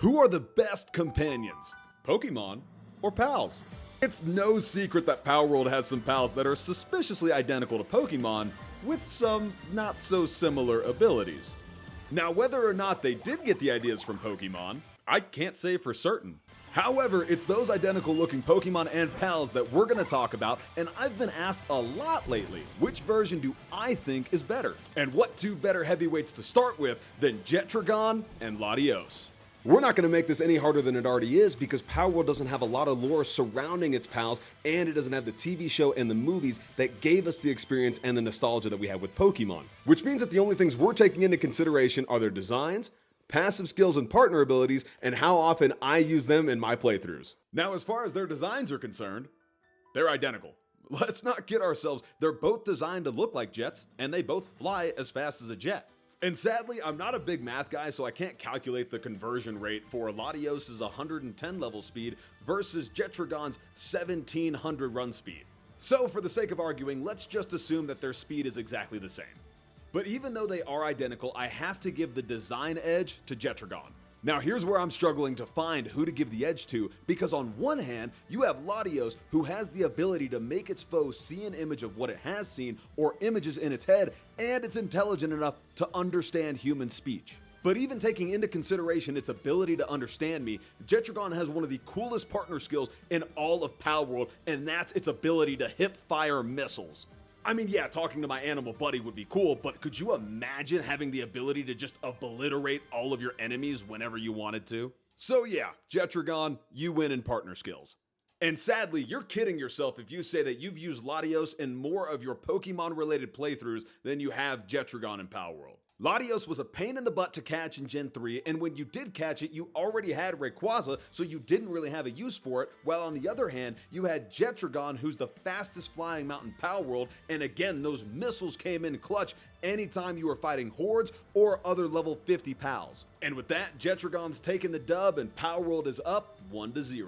Who are the best companions? Pokemon or pals? It's no secret that Palworld has some pals that are suspiciously identical to Pokemon, with some not so similar abilities. Now, whether or not they did get the ideas from Pokemon, I can't say for certain. However, it's those identical looking Pokemon and pals that we're going to talk about, and I've been asked a lot lately, which version do I think is better? And what two better heavyweights to start with than Jetrion and Latios? We're not going to make this any harder than it already is because Palworld doesn't have a lot of lore surrounding its pals, and it doesn't have the TV show and the movies that gave us the experience and the nostalgia that we have with Pokemon. Which means that the only things we're taking into consideration are their designs, passive skills and partner abilities, and how often I use them in my playthroughs. Now, as far as their designs are concerned, they're identical. Let's not kid ourselves, they're both designed to look like jets, and they both fly as fast as a jet. And sadly, I'm not a big math guy, so I can't calculate the conversion rate for Latios' 110 level speed versus Jetrion's 1700 run speed. So for the sake of arguing, let's just assume that their speed is exactly the same. But even though they are identical, I have to give the design edge to Jetrion. Now here's where I'm struggling to find who to give the edge to, because on one hand, you have Latios, who has the ability to make its foe see an image of what it has seen or images in its head, and it's intelligent enough to understand human speech. But even taking into consideration its ability to understand me, Jetrion has one of the coolest partner skills in all of Palworld, and that's its ability to hip-fire missiles. I mean, yeah, talking to my animal buddy would be cool, but could you imagine having the ability to just obliterate all of your enemies whenever you wanted to? So yeah, Jetrion, you win in partner skills. And sadly, you're kidding yourself if you say that you've used Latios in more of your Pokemon-related playthroughs than you have Jetrion in Palworld. Latios was a pain in the butt to catch in Gen 3, and when you did catch it, you already had Rayquaza, so you didn't really have a use for it, while on the other hand, you had Jetrion, who's the fastest flying mount in Palworld, and again, those missiles came in clutch anytime you were fighting hordes or other level 50 pals. And with that, Jetrion's taken the dub, and Palworld is up 1-0.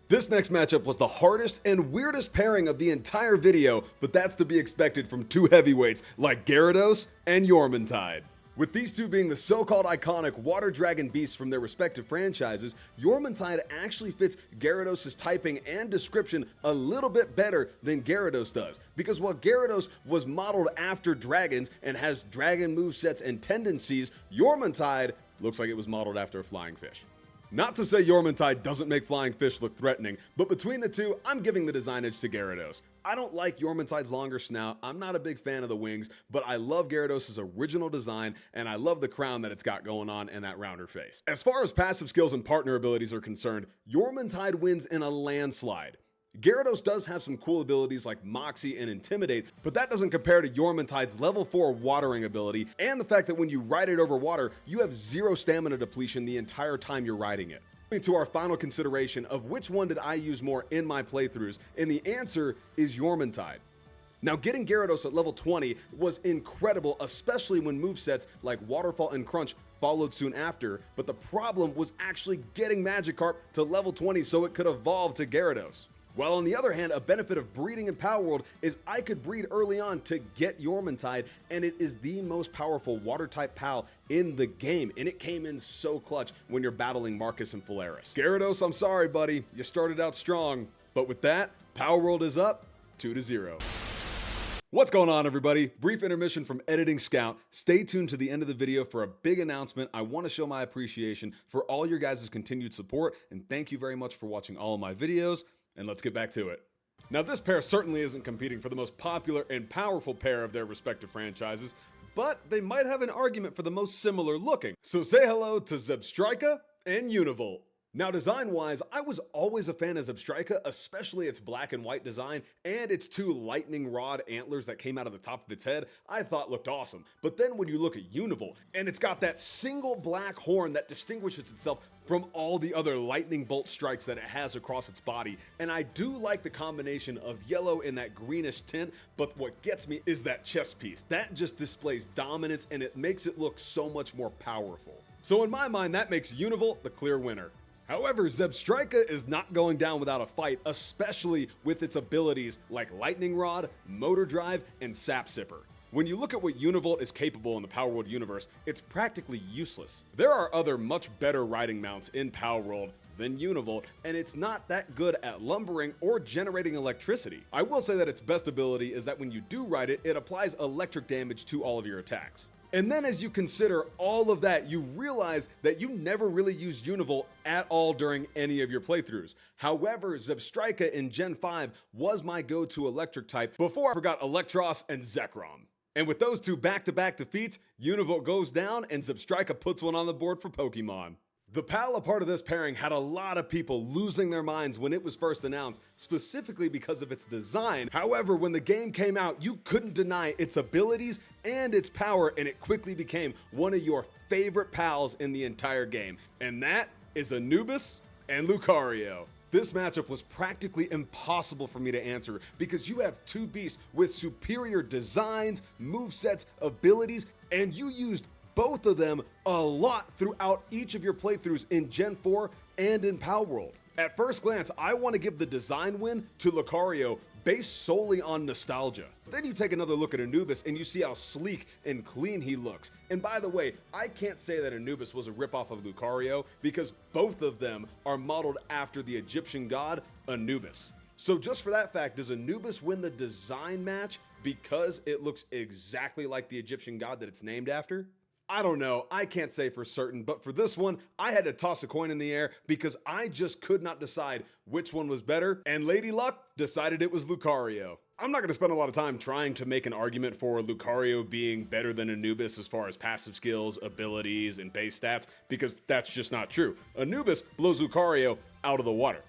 This next matchup was the hardest and weirdest pairing of the entire video, but that's to be expected from two heavyweights like Gyarados and Jormuntide. With these two being the so-called iconic water dragon beasts from their respective franchises, Jormuntide actually fits Gyarados' typing and description a little bit better than Gyarados does, because while Gyarados was modeled after dragons and has dragon movesets and tendencies, Jormuntide looks like it was modeled after a flying fish. Not to say Jormuntide doesn't make flying fish look threatening, but between the two, I'm giving the design edge to Gyarados. I don't like Jormuntide's longer snout, I'm not a big fan of the wings, but I love Gyarados' original design, and I love the crown that it's got going on and that rounder face. As far as passive skills and partner abilities are concerned, Jormuntide wins in a landslide. Gyarados does have some cool abilities like Moxie and Intimidate, but that doesn't compare to Jormuntide's level 4 watering ability and the fact that when you ride it over water, you have 0 stamina depletion the entire time you're riding it. To our final consideration of which one did I use more in my playthroughs, and the answer is Jormuntide. Now, getting Gyarados at level 20 was incredible, especially when movesets like Waterfall and Crunch followed soon after, but the problem was actually getting Magikarp to level 20 so it could evolve to Gyarados. While on the other hand, a benefit of breeding in Palworld is I could breed early on to get Jormuntide, and it is the most powerful water-type pal in the game, and it came in so clutch when you're battling Marcus and Phalaris. Gyarados, I'm sorry buddy, you started out strong, but with that, Palworld is up 2-0. What's going on everybody? Brief intermission from Editing Scout. Stay tuned to the end of the video for a big announcement. I want to show my appreciation for all your guys' continued support, and thank you very much for watching all of my videos. And let's get back to it. Now this pair certainly isn't competing for the most popular and powerful pair of their respective franchises, but they might have an argument for the most similar looking. So say hello to Zebstrika and Univolt. Now design-wise, I was always a fan of Zebstrika, especially its black and white design, and its 2 lightning rod antlers that came out of the top of its head, I thought looked awesome. But then when you look at Univolt, and it's got that single black horn that distinguishes itself from all the other lightning bolt strikes that it has across its body, and I do like the combination of yellow and that greenish tint, but what gets me is that chest piece. That just displays dominance, and it makes it look so much more powerful. So in my mind, that makes Univolt the clear winner. However, Zebstrika is not going down without a fight, especially with its abilities like Lightning Rod, Motor Drive, and Sap Sipper. When you look at what Univolt is capable in the Palworld universe, it's practically useless. There are other much better riding mounts in Palworld than Univolt, and it's not that good at lumbering or generating electricity. I will say that its best ability is that when you do ride it, it applies electric damage to all of your attacks. And then as you consider all of that, you realize that you never really used Univolt at all during any of your playthroughs. However, Zebstrika in Gen 5 was my go-to electric type before I forgot Electros and Zekrom. And with those two back-to-back defeats, Univolt goes down and Zebstrika puts one on the board for Pokemon. The PAL part of this pairing had a lot of people losing their minds when it was first announced, specifically because of its design. However, when the game came out, you couldn't deny its abilities and its power, and it quickly became one of your favorite PALs in the entire game. And that is Anubis and Lucario. This matchup was practically impossible for me to answer because you have two beasts with superior designs, movesets, abilities, and you used both of them a lot throughout each of your playthroughs in Gen 4 and in Palworld. At first glance, I want to give the design win to Lucario based solely on nostalgia. Then you take another look at Anubis and you see how sleek and clean he looks. And by the way, I can't say that Anubis was a ripoff of Lucario because both of them are modeled after the Egyptian god Anubis. So just for that fact, does Anubis win the design match because it looks exactly like the Egyptian god that it's named after? I don't know, I can't say for certain, but for this one, I had to toss a coin in the air because I just could not decide which one was better, and Lady Luck decided it was Lucario. I'm not going to spend a lot of time trying to make an argument for Lucario being better than Anubis as far as passive skills, abilities, and base stats, because that's just not true. Anubis blows Lucario out of the water.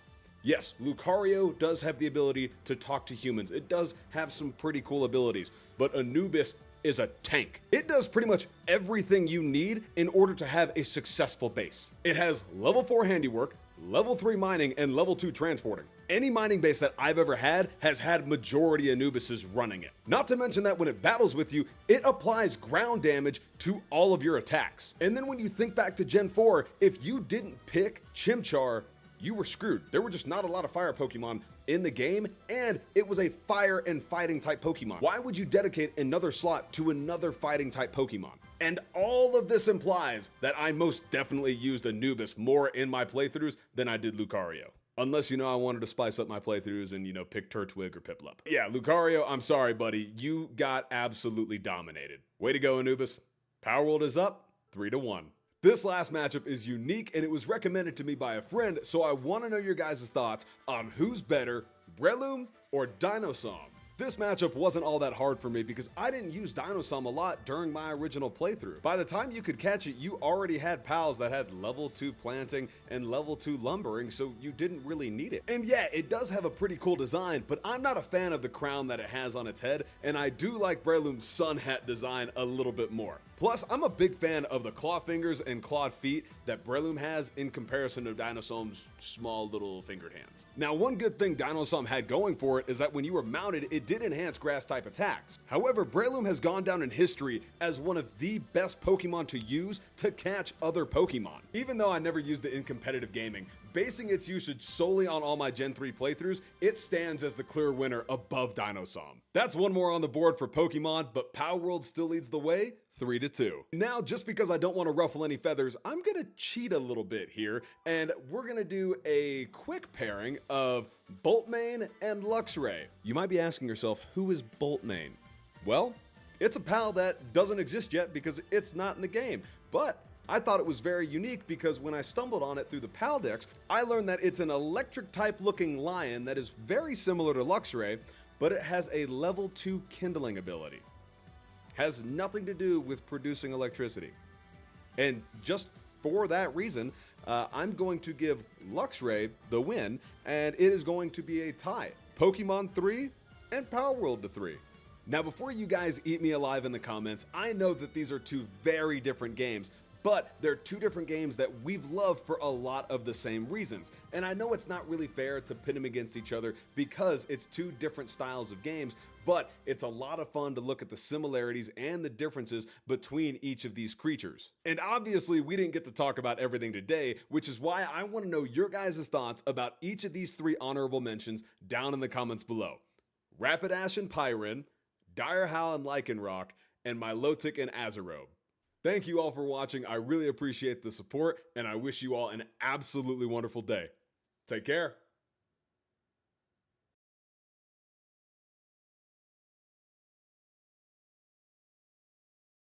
Yes, Lucario does have the ability to talk to humans. It does have some pretty cool abilities, but Anubis is a tank. It does pretty much everything you need in order to have a successful base. It has level 4 handiwork, level 3 mining, and level 2 transporting. Any mining base that I've ever had has had majority Anubises running it. Not to mention that when it battles with you, it applies ground damage to all of your attacks. And then when you think back to Gen 4, if you didn't pick Chimchar, you were screwed. There were just not a lot of fire Pokemon in the game, and it was a fire and fighting type Pokemon. Why would you dedicate another slot to another fighting type Pokemon? And all of this implies that I most definitely used Anubis more in my playthroughs than I did Lucario. Unless, I wanted to spice up my playthroughs and, pick Turtwig or Piplup. Yeah, Lucario, I'm sorry, buddy. You got absolutely dominated. Way to go, Anubis. Palworld is up 3-1. This last matchup is unique and it was recommended to me by a friend, so I want to know your guys' thoughts on who's better, Breloom or Dinossom. This matchup wasn't all that hard for me because I didn't use Dinossom a lot during my original playthrough. By the time you could catch it, you already had pals that had level 2 planting and level 2 lumbering, so you didn't really need it. And yeah, it does have a pretty cool design, but I'm not a fan of the crown that it has on its head, and I do like Breloom's sun hat design a little bit more. Plus, I'm a big fan of the claw fingers and clawed feet that Breloom has in comparison to Dinossom's small little fingered hands. Now, one good thing Dinossom had going for it is that when you were mounted, it did enhance grass type attacks. However, Breloom has gone down in history as one of the best Pokemon to use to catch other Pokemon. Even though I never used it in competitive gaming, basing its usage solely on all my Gen 3 playthroughs, it stands as the clear winner above Dinossom. That's one more on the board for Pokemon, but Palworld still leads the way, 3-2. Now, just because I don't want to ruffle any feathers, I'm gonna cheat a little bit here, and we're gonna do a quick pairing of Boltmane and Luxray. You might be asking yourself, who is Boltmane? Well, it's a pal that doesn't exist yet because it's not in the game, but I thought it was very unique because when I stumbled on it through the PAL decks, I learned that it's an electric type looking lion that is very similar to Luxray, but it has a level 2 kindling ability. Has nothing to do with producing electricity. And just for that reason, I'm going to give Luxray the win, and it is going to be a tie. Pokemon 3 and Palworld to 3. Now, before you guys eat me alive in the comments, I know that these are two very different games, but they're two different games that we've loved for a lot of the same reasons. And I know it's not really fair to pit them against each other because it's two different styles of games, but it's a lot of fun to look at the similarities and the differences between each of these creatures. And obviously, we didn't get to talk about everything today, which is why I want to know your guys' thoughts about each of these 3 honorable mentions down in the comments below. Rapidash and Pyren, Direhowl and Lycanroc, and Milotic and Azarobe. Thank you all for watching. I really appreciate the support, and I wish you all an absolutely wonderful day. Take care.